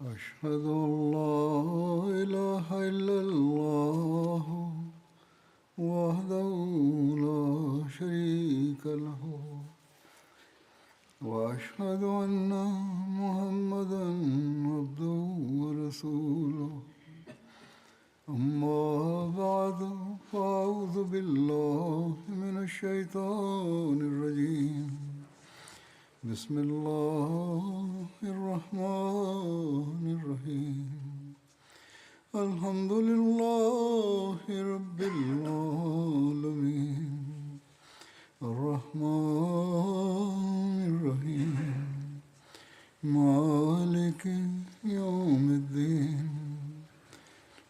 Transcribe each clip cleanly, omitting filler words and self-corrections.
أشهد أن لا إله إلا الله وحده لا شريك له وأشهد أن محمدا عبده ورسوله أما بعد فأعوذ بالله من الشيطان الرجيم بسم الله الرحمن الرحيم الحمد لله رب العالمين الرحمن الرحيم مالك يوم الدين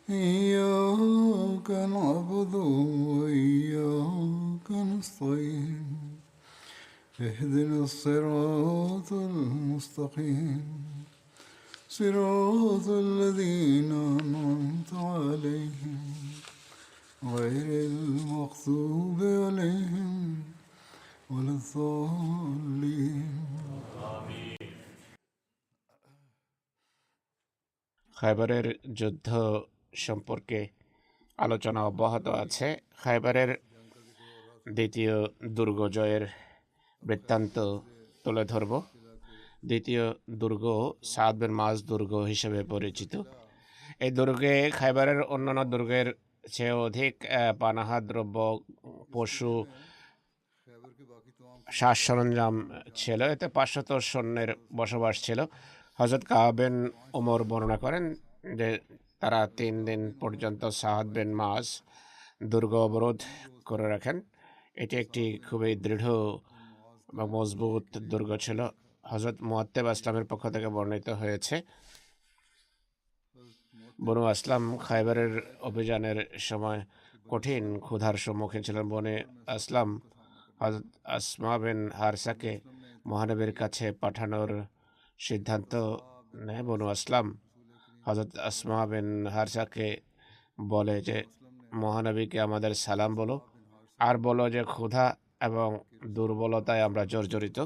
إياك نعبد وإياك نستعين اهدنا الصراط المستقيم صراط الذين أنعمت عليهم غير المغضوب عليهم ولا الضالين খায়বারের যুদ্ধ সম্পর্কে আলোচনা অব্যাহত আছে। খায়বারের দ্বিতীয় দুর্গ জয়ের বৃত্তান্ত তুলে ধরব। দ্বিতীয় দুর্গ সাদ বিন মাজ দুর্গ হিসেবে পরিচিত। এই দুর্গে খায়বারের অন্যান্য দুর্গের চেয়ে অধিক পানাহার দ্রব্য, পশু, সাজ সরঞ্জাম ছিল। এতে 500 সৈন্যের বসবাস ছিল। হযরত কাব বিন ওমর বর্ণনা করেন যে তারা 3 দিন পর্যন্ত সাদ বিন মাজ দুর্গ অবরোধ করে রাখেন। এটি একটি খুবই দৃঢ় বা মজবুত দুর্গ ছিল। হযরত মুআত্তাব আসলামের পক্ষ থেকে বর্ণিত হয়েছে, বনু আসলাম খায়বারের অভিযানের সময় কঠিন ক্ষুধার সম্মুখীন ছিলেন। বনে আসলাম হযরত আসমা বিন হারসাকে মহানবীর কাছে পাঠানোর সিদ্ধান্ত নেয়। বনু আসলাম হযরত আসমা বিন হারসাকে বলে যে মহানবীকে আমাদের সালাম বলো, আর বলো যে ক্ষুধা এবং দুর্বলতায় আমরা জর্জরিত,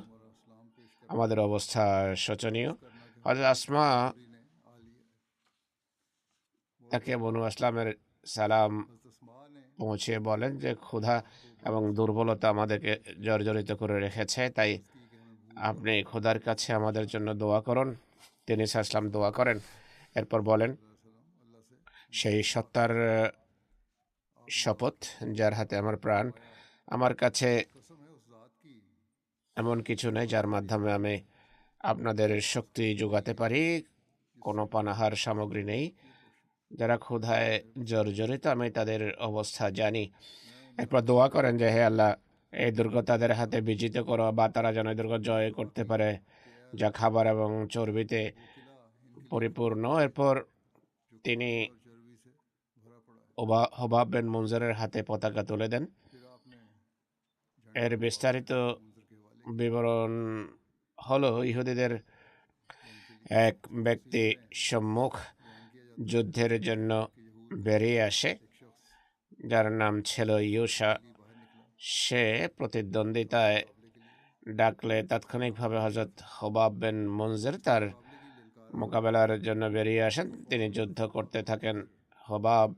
আমাদের অবস্থা শোচনীয়। হযরত আসমা তাকে বনু আসলামের সালাম পৌঁছে বলেন যে ক্ষুধা এবং দুর্বলতা আমাদেরকে জর্জরিত করে রেখেছে, তাই আপনি খোদার কাছে আমাদের জন্য দোয়া করুন। তিনি সাল্লাম দোয়া করেন। এরপর বলেন, সেই সত্তার শপথ যার হাতে আমার প্রাণ, আমার কাছে এমন কিছু নেই যার মাধ্যমে আমি আপনাদের শক্তি যোগাতে পারি। কোনো পানাহার সামগ্রী নেই। যারা ক্ষুধায় জর্জরিত, আমি তাদের অবস্থা জানি। এরপর দোয়া করেন যে হে আল্লাহ, এই দুর্গ তাদের হাতে বিজিত করো, বা তারা যেন এই দুর্গ জয় করতে পারে যা খাবার এবং চর্বিতে পরিপূর্ণ। এরপর তিনি হবাব বিন মুনজিরের হাতে পতাকা তুলে দেন। এর বিস্তারিত বিবরণ হলো, ইহুদিদের এক ব্যক্তি সম্মুখ যুদ্ধের জন্য বেরিয়ে আসে, যার নাম ছিল ইউসা। সে প্রতিদ্বন্দ্বিতায় ডাকলে তাৎক্ষণিকভাবে হযরত হবাব বিন মুনজির তার মোকাবেলার জন্য বেরিয়ে আসেন। তিনি যুদ্ধ করতে থাকেন। হবাব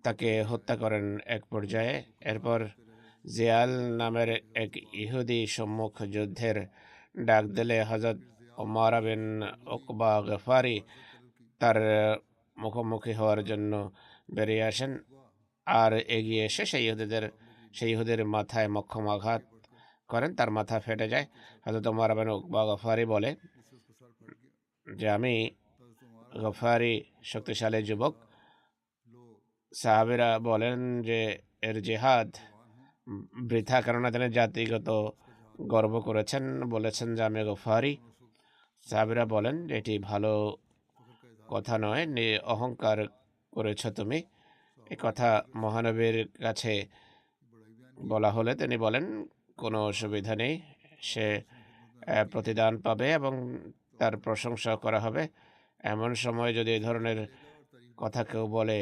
তাকে হত্যা করেন এক পর্যায়ে। এরপর জিয়াল নামের এক ইহুদি সম্মুখ যুদ্ধের ডাক দিলে হযরত ওমর বিন উকবা গফারি তার মুখোমুখি হওয়ার জন্য বেরিয়ে আসেন আর এগিয়ে এসে সেই ইহুদের মাথায় মোক্ষম আঘাত করেন। তার মাথা ফেটে যায়। হযরত ওমর বিন উকবা গফারি বলে যে আমি গফারি শক্তিশালী যুবক। সাহাবীরা বলেন যে এর জিহাদ বৃথা, কেননা তিনি জাতিগত গর্ব করেছেন, বলেছেন যে আমি গফারি। সাহাবীরা বলেন যে এটি ভালো কথা নয়, অহংকার করেছ তুমি। এ কথা মহানবীর কাছে বলা হলে তিনি বলেন কোনো অসুবিধা নেই, সে প্রতিদান পাবে এবং তার প্রশংসা করা হবে। এমন সময় যদি এই ধরনের কথা কেউ বলে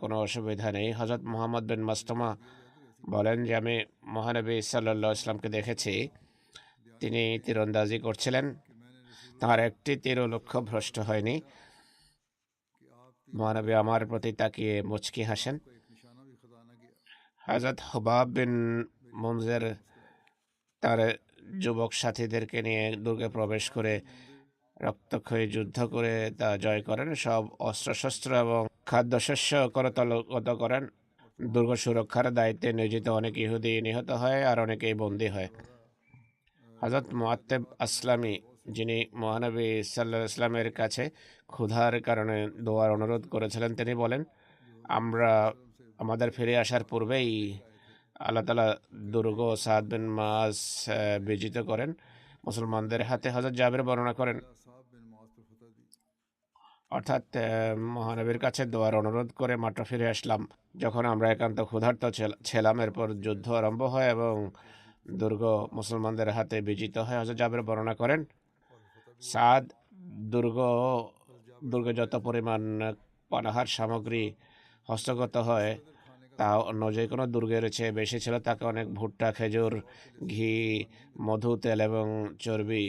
কোনো অসুবিধা নেই। হযরত মুহাম্মদ বিন মাসলামা বলেন যে আমি মহানবী সাল্লাল্লাহু আলাইহি ওয়াসাল্লামকে দেখেছি, তিনি তীরন্দাজি করছিলেন, তার একটি তীর লক্ষ্য ভ্রষ্ট হয়নি। মহানবী আমার প্রতি তাকিয়ে মুচকি হাসেন। হযরত হুবাব বিন মুনজির তার যুবক সাথীদেরকে নিয়ে দুর্গে প্রবেশ করে রক্তক্ষয়ী যুদ্ধ করে তা জয় করেন। সব অস্ত্রশস্ত্র এবং খাদ্যশস্য করতলগত করেন। দুর্গ সুরক্ষার দায়িত্বে নিয়োজিত অনেক ইহুদি নিহত হয় আর অনেকেই বন্দী হয়। হযরত মুআত্তাব আসলামী, যিনি মহানবী সাল্লাল্লাহু আলাইহি ওয়াসাল্লামের কাছে ক্ষুধার কারণে দোয়ার অনুরোধ করেছিলেন, তিনি বলেন, আমরা আমাদের ফিরে আসার পূর্বেই আল্লাহ তাআলা দুর্গ সাদ বিন মুআজ বিজিত করেন মুসলমানদের হাতে। হযরত জাবের বর্ণনা করেন, অর্থাৎ মহানবীর কাছে দোয়ার অনুরোধ করে মাত্র ফিরে আসলাম যখন আমরা একান্ত ক্ষুধার্ত ছিলাম। এরপর যুদ্ধ আরম্ভ হয় এবং দুর্গ মুসলমানদের হাতে বিজিত হয়। হযরত জাবের বর্ণনা করেন, সাদ দুর্গে যত পরিমাণ পানাহার সামগ্রী হস্তগত হয় তা অন্য যে কোনো দুর্গের চেয়ে বেশি ছিল। তাকে অনেক ভুট্টা, খেজুর, ঘি, মধু, তেল এবং চর্বি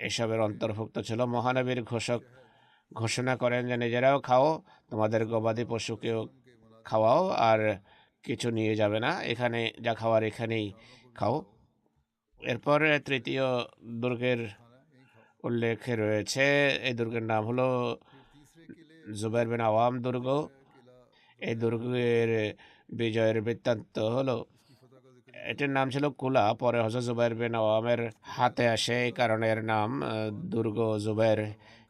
এসবের অন্তর্ভুক্ত ছিল। মহানবীর ঘোষণা করেন যে নিজেরাও খাও, তোমাদের গবাদি পশুকেও খাওয়াও, আর কিছু নিয়ে যাবে না, এখানে যা খাওয়ার এখানেই খাও। এরপর তৃতীয় দুর্গের উল্লেখ রয়েছে। এই দুর্গের নাম হলো জুবাইর বিন আওয়াম দুর্গ। এই দুর্গের বিজয়ের বৃত্তান্ত হলো, এটির নাম ছিল কুলা, পরে হযরত জুবাইর বিন আওয়ামের হাতে আসে, এই কারণে এর নাম দুর্গ জুবাইর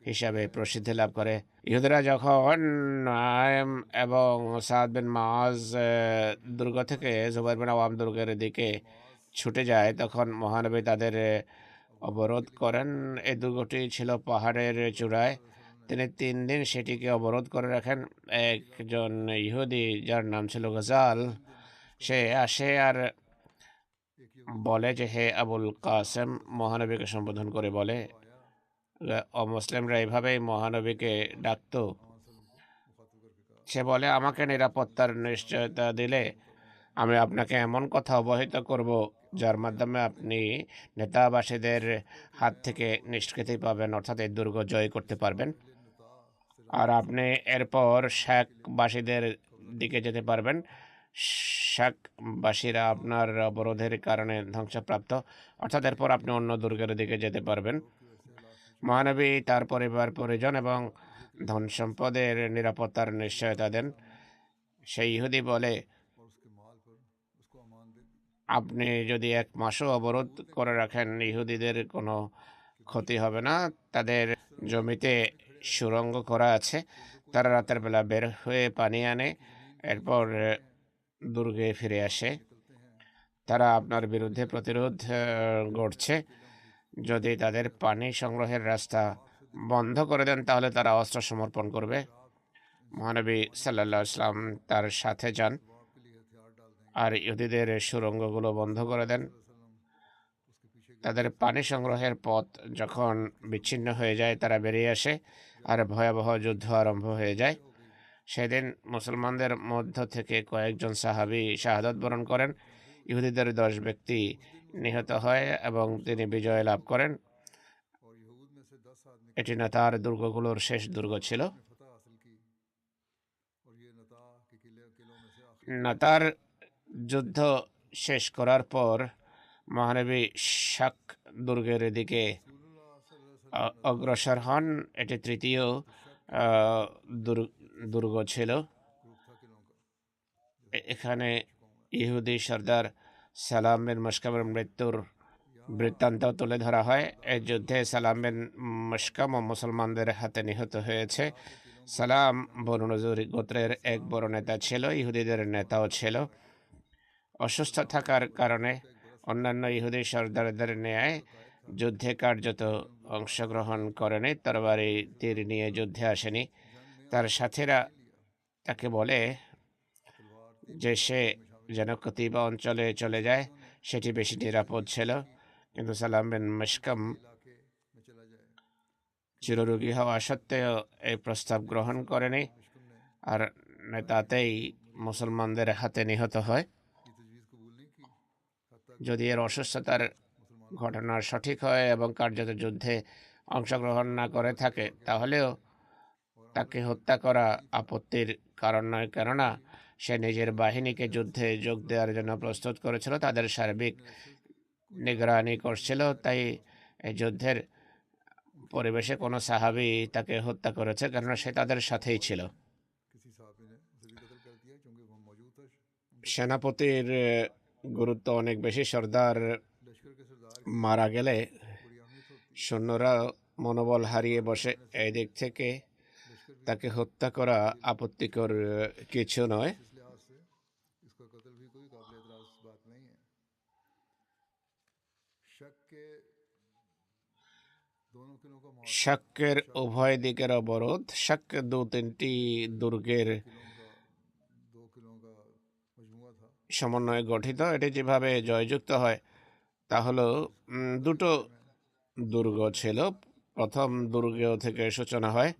হিসাবে প্রসিদ্ধি লাভ করে। ইহুদিরা যখন নাইম এবং সাদ বিন মুআজ দুর্গ থেকে জুবাইর বিন আওয়াম দুর্গের দিকে ছুটে যায় তখন মহানবী তাদের অবরোধ করেন। এই দুর্গটি ছিল পাহাড়ের চূড়ায়। তিনি 3 দিন সেটিকে অবরোধ করে রাখেন। একজন ইহুদি যার নাম ছিল গজাল, সে আসে আর বলে যে, হে আবুল কাসেম, মহানবীকে সম্বোধন করে বলে। অমুসলিমরা এইভাবেই মহানবীকে ডাকত। সে বলে, আমাকে নিরাপত্তার নিশ্চয়তা দিলে আমি আপনাকে এমন কথা অবহিত করব যার মাধ্যমে আপনি নেতাবাসীদের হাত থেকে নিষ্কৃতি পাবেন, অর্থাৎ এই দুর্গ জয় করতে পারবেন, আর আপনি এরপর শাকবাসীদের দিকে যেতে পারবেন। শাকবাসীরা আপনার অবরোধের কারণে ধ্বংসপ্রাপ্ত, অর্থাৎ এরপর আপনি অন্য দুর্গের দিকে যেতে পারবেন। মহানবী তার পরিবার পরিজন এবং ধন সম্পদের নিরাপত্তার নিশ্চয়তা দেন। সেই ইহুদি বলে, আপনি যদি 1 মাসও অবরোধ করে রাখেন ইহুদিদের কোনো ক্ষতি হবে না। তাদের জমিতে সুড়ঙ্গ করা আছে, তারা রাতের বেলা বের হয়ে পানি আনে, এরপর দুর্গে ফিরে আসে। তারা আপনার বিরুদ্ধে প্রতিরোধ গড়ছে। যদি তাদের পানি সংগ্রহের রাস্তা বন্ধ করে দেন তাহলে তারা অস্ত্র সমর্পণ করবে। মহানবী সাল্লাল্লাহু আলাইহি ওয়াসাল্লাম তার সাথে যান আর ইহুদিদের সুড়ঙ্গগুলো বন্ধ করে দেন। তাদের পানি সংগ্রহের পথ যখন বিচ্ছিন্ন হয়ে যায় তারা বেরিয়ে আসে আর ভয়াবহ যুদ্ধ আরম্ভ হয়ে যায়। সেদিন মুসলমানদের মধ্য থেকে কয়েকজন সাহাবী শাহাদাত বরণ করেন। ইহুদিদের 10 ব্যক্তি নিহত হয় এবং তিনি বিজয় লাভ করেন। এটি নাতার দুর্গগুলোর শেষ দুর্গ ছিল। নাতার যুদ্ধ শেষ করার পর মহানবী শাক দুর্গের দিকে অগ্রসর হন। এটি তৃতীয় দুর্গ ছিল। এখানে ইহুদি সর্দার সালাম বিন মুশকামের মৃত্যুর বৃত্তান্ত তুলে ধরা হয়। এই যুদ্ধে সালাম বিন মুশকাম ও মুসলমানদের হাতে নিহত হয়েছে। সালাম বনু নজুর গোত্রের এক বড় নেতা ছিল, ইহুদিদের নেতাও ছিল। অসুস্থ থাকার কারণে অন্যান্য ইহুদি সর্দারদের ন্যায় যুদ্ধে কার্যত অংশগ্রহণ করেনি, তরবারি তীর নিয়ে যুদ্ধে আসেনি। তার সাথীরা তাকে বলে যে সে যেন কতিবা অঞ্চলে চলে যায়, সেটি বেশি নিরাপদ ছিল। কিন্তু সালাম বিন মুশকাম চিররোগী হওয়া সত্ত্বেও এই প্রস্তাব গ্রহণ করেনি আর তাতেই মুসলমানদের হাতে নিহত হয়। যদি এর অসুস্থতার ঘটনা সঠিক হয় এবং কার্যত যুদ্ধে অংশগ্রহণ না করে থাকে তাহলেও তাকে হত্যা করা আপত্তির কারণ নয়, কেননা সে নিজের বাহিনীকে যুদ্ধে যোগ দেওয়ার জন্য প্রস্তুত করেছিল, তাদের সার্বিক নিগরানি করছিল। তাই এই যুদ্ধের পরিবেশে কোনো সাহাবী তাকে হত্যা করেছে, কেননা সে তাদের সাথেই ছিল। সেনাপতির গুরুত্ব অনেক বেশি। সর্দার মারা গেলে সৈন্যরা মনোবল হারিয়ে বসে। এই দিক থেকে তাকে হত্যা করা আপত্তিকর কিছু নয়। শাক্যের উভয় দিকের অবরোধ। শাক্য 2-3টি দুর্গের সমন্বয়ে গঠিত। এটি যেভাবে জয়যুক্ত হয় তা হলো দুটো দুর্গ ছিল। প্রথম দুর্গ থেকে সূচনা হয়।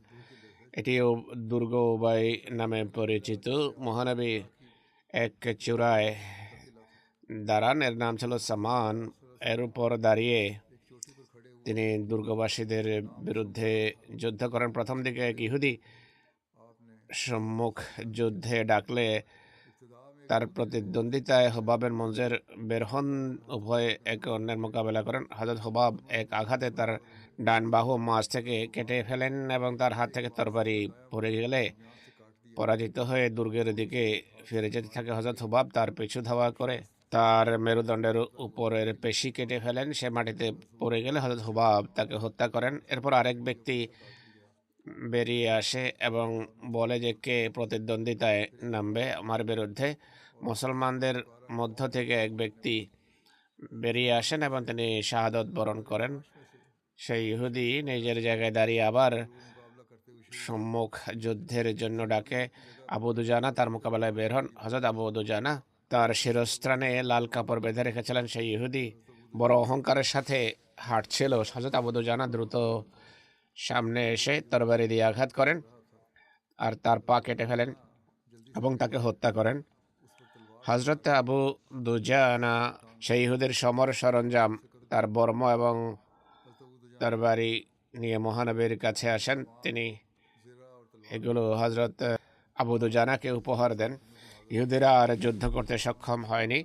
এটিও দুর্গ উবাই নামে পরিচিত। মহানবী এক চূড়ায় দাঁড়ান, এর নাম ছিল সামান। এর উপর দাঁড়িয়ে তিনি দুর্গবাসীদের বিরুদ্ধে যুদ্ধ করেন। প্রথম দিকে এক ইহুদি সম্মুখ যুদ্ধে ডাকলে তার প্রতিদ্বন্দ্বিতায় হুবাবের মঞ্জের বের হন। উভয়ে একে অন্যের মোকাবেলা করেন। হযরত হুবাব এক আঘাতে তার ডান বাহু মাঝ থেকে কেটে ফেলেন এবং তার হাত থেকে তরবারি পড়ে গেলে পরাজিত হয়ে দুর্গের দিকে ফিরে যেতে থাকে। হযরত হুবাব তার পিছু ধাওয়া করে তার মেরুদণ্ডের উপরের পেশি কেটে ফেলেন। সে মাটিতে পড়ে গেলে হযরত হুবাব তাকে হত্যা করেন। এরপর আরেক ব্যক্তি বেরিয়ে আসে এবং বলে যে কে প্রতিদ্বন্দ্বিতায় নামবে আমার বিরুদ্ধে। মুসলমানদের মধ্য থেকে এক ব্যক্তি বেরিয়ে আসেন এবং তিনি শাহাদত বরণ করেন। সেই ইহুদি নিজের জায়গায় দাঁড়িয়ে আবার সম্মুখ যুদ্ধের জন্য ডাকে। আবু দুজানা তার মোকাবেলায় বের হন। হযরত আবু দুজানা তার শিরস্ত্রাণে লাল কাপড় বেঁধে রেখেছিলেন। সেই ইহুদি বড় অহংকারের সাথে হাঁটছিল। হযরত আবু দুজানা দ্রুত সামনে এসে তরবারি দিয়ে আঘাত করেন আর তার পা কেটে ফেলেন এবং তাকে হত্যা করেন। হযরত আবু দুজানা সেই ইহুদের সমর সরঞ্জাম, তার বর্ম এবং তরবারি নিয়ে মহানবীর কাছে আসেন। তিনি এগুলো হযরত আবু দুজানাকে উপহার দেন। ইহুদিরা আর যুদ্ধ করতে সক্ষম হয়নি।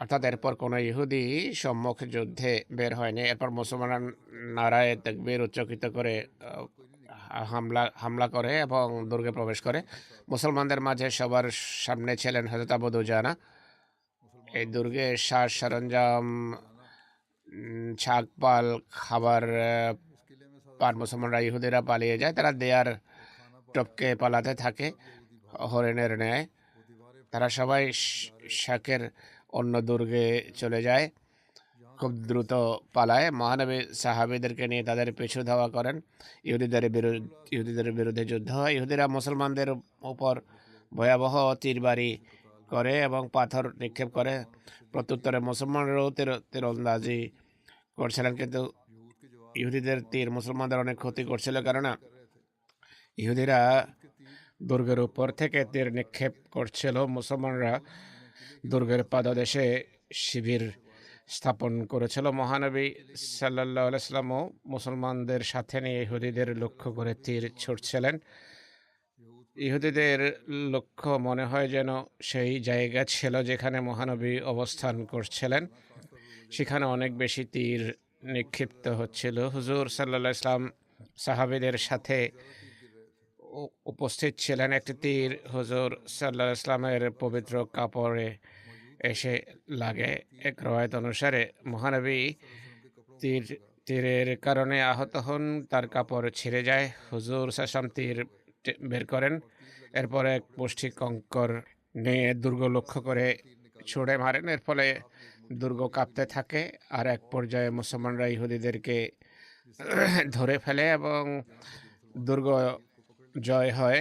অর্থাৎ এরপর কোনো ইহুদি সম্মুখ যুদ্ধে বের হয়নি। এরপর মুসলমান নারায়ে তাকবীর উচ্চকিত করে হামলা করে এবং দুর্গে প্রবেশ করে। মুসলমানদের মাঝে সবার সামনে ছিলেন হযরত আবু দুজানা। এই দুর্গে সাজ সরঞ্জাম, ছাগপাল, খাবার পান মুসলমানরা ইহুদিরা পালিয়ে যায়। তারা দেয়ার টপকে পালাতে থাকে হরিণের ন্যায়। তারা সবাই শাকের অন্য দুর্গে চলে যায়, খুব দ্রুত পালায়। মহানবী সাহাবীদেরকে নিয়ে তাদের পিছু ধাওয়া করেন। ইহুদিদের বিরুদ্ধে যুদ্ধ হয়। ইহুদিরা মুসলমানদের উপর ভয়াবহ তীরবারি করে এবং পাথর নিক্ষেপ করে। প্রত্যুত্তরে মুসলমানরাও তীরন্দাজি করছিলেন, কিন্তু ইহুদিদের তীর মুসলমানদের অনেক ক্ষতি করছিল, কেননা ইহুদিরা দুর্গের উপর থেকে তীর নিক্ষেপ করছিল। মুসলমানরা দুর্গের পাদদেশে শিবির স্থাপন করেছিল। মহানবী সাল্লাল্লাহু আলাইহি ওয়াসাল্লামও মুসলমানদের সাথে নিয়ে ইহুদিদের লক্ষ্য করে তীর ছুটছিলেন। ইহুদিদের লক্ষ্য মনে হয় যেন সেই জায়গা ছিল যেখানে মহানবী অবস্থান করছিলেন। সেখানে অনেক বেশি তীর নিক্ষিপ্ত হচ্ছিল। হুজুর সাল্লাল্লাহু আলাইহি ওয়াসাল্লাম সাহাবীদের সাথে উপস্থিত ছিলেন। একটি তীর হুজুর সাল্লাল্লাহু আলাইহি ওয়াসাল্লামের পবিত্র কাপড়ে এসে লাগে। এক রওয়ায়াত অনুসারে মহানবী তীরের কারণে আহত হন, তার কাপড় ছিঁড়ে যায়। হুজুর সাল্লাল্লাহু তীর বের করেন, এরপর এক মুষ্টি কঙ্কর নিয়ে দুর্গ লক্ষ্য করে ছুঁড়ে মারেন। এর ফলে দুর্গ কাঁপতে থাকে আর এক পর্যায়ে মুসলমানরা ইহুদিদেরকে ধরে ফেলে এবং দুর্গ জয় হয়।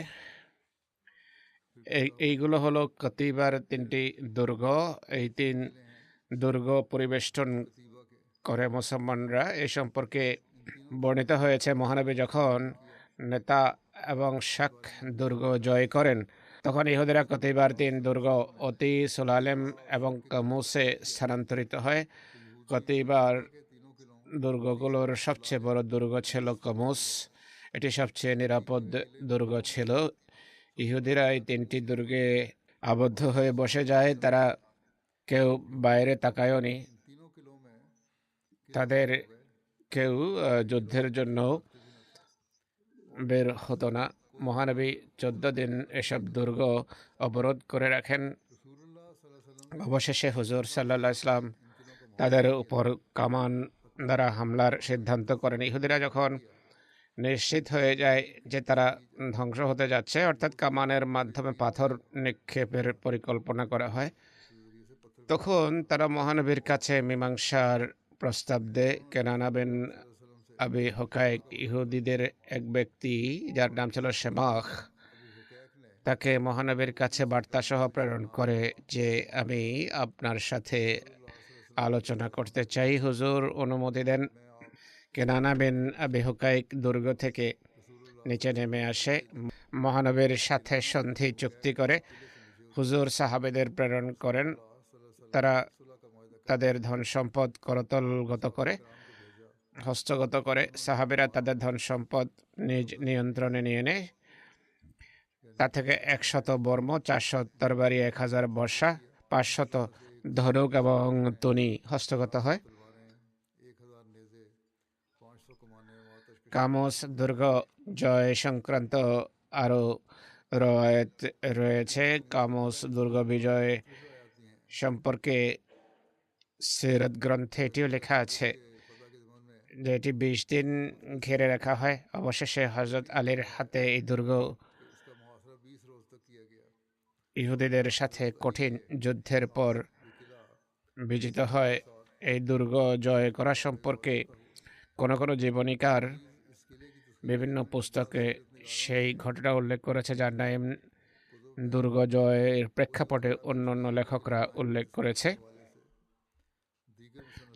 এইগুলো হলো কতিবার 3টি দুর্গ। এই 3 দুর্গ পরিবেষ্টন করে মুসলমানরা। এই সম্পর্কে বর্ণিত হয়েছে মহানবী যখন নেতা এবং শাক দুর্গ জয় করেন তখন ইহুদিরা কতিবার 3 দুর্গ অতি সুলালেম এবং কামুসে স্থানান্তরিত হয়। কতিবার দুর্গগুলোর সবচেয়ে বড় দুর্গ ছিল কামুস। এটি সবচেয়ে নিরাপদ দুর্গ ছিল। ইহুদিরা এই 3টি দুর্গে আবদ্ধ হয়ে বসে যায়, তারা কেউ বাইরে তাকায়নি, তাদের কেউ যুদ্ধের জন্য বের হতো না। মহানবী 14 দিন এসব দুর্গ অবরোধ করে রাখেন। অবশেষে হুজুর সাল্লাল্লাহু আলাইহি ওয়াসাল্লাম তাদের উপর কামান দ্বারা হামলার সিদ্ধান্ত করেন। ইহুদিরা যখন নিশ্চিত হয়ে যায় যে তারা ধ্বংস হতে যাচ্ছে, অর্থাৎ কামানের মাধ্যমে পাথর নিক্ষেপের পরিকল্পনা করা হয়, তখন তারা মহানবীর কাছে মীমাংসার প্রস্তাব দেয়। কেনানা বিন আবি হুকাইক, ইহুদিদের এক ব্যক্তি যার নাম ছিল শেমাখ, তাকে মহানবীর কাছে বার্তা সহ প্রেরণ করে যে আমি আপনার সাথে আলোচনা করতে চাই। হুজুর অনুমতি দেন। কেনানা বিন আবি হুকাইক দুর্গ থেকে নিচে নেমে আসে, মহানবীর সাথে সন্ধি চুক্তি করে হুজুর সাহাবেদের প্রেরণ করেন। তারা তাদের ধন সম্পদ করতলগত করে, হস্তগত করে। সাহাবেরা তাদের ধন সম্পদ নিজ নিয়ন্ত্রণে নিয়ে নেয়। তা থেকে 100 বর্ম, 400 তরবারি, 1000 বর্ষা, 500 ধনুক এবং তুনি হস্তগত হয়। কামস দুর্গ জয় সংক্রান্ত আরও রয়েত রয়েছে। কামস দুর্গ বিজয় সম্পর্কে সিরাত গ্রন্থে এটিও লেখা আছে যে এটি 20 দিন ঘিরে রাখা হয়। অবশেষে হযরত আলীর হাতে এই দুর্গ ইহুদিদের সাথে কঠিন যুদ্ধের পর বিজিত হয়। এই দুর্গ জয় করা সম্পর্কে কোনো জীবনীকার বিভিন্ন পুস্তকে সেই ঘটনা উল্লেখ করেছে, যার নাম দুর্গ জয়ের প্রেক্ষাপটে অন্যান্য লেখকরা উল্লেখ করেছে।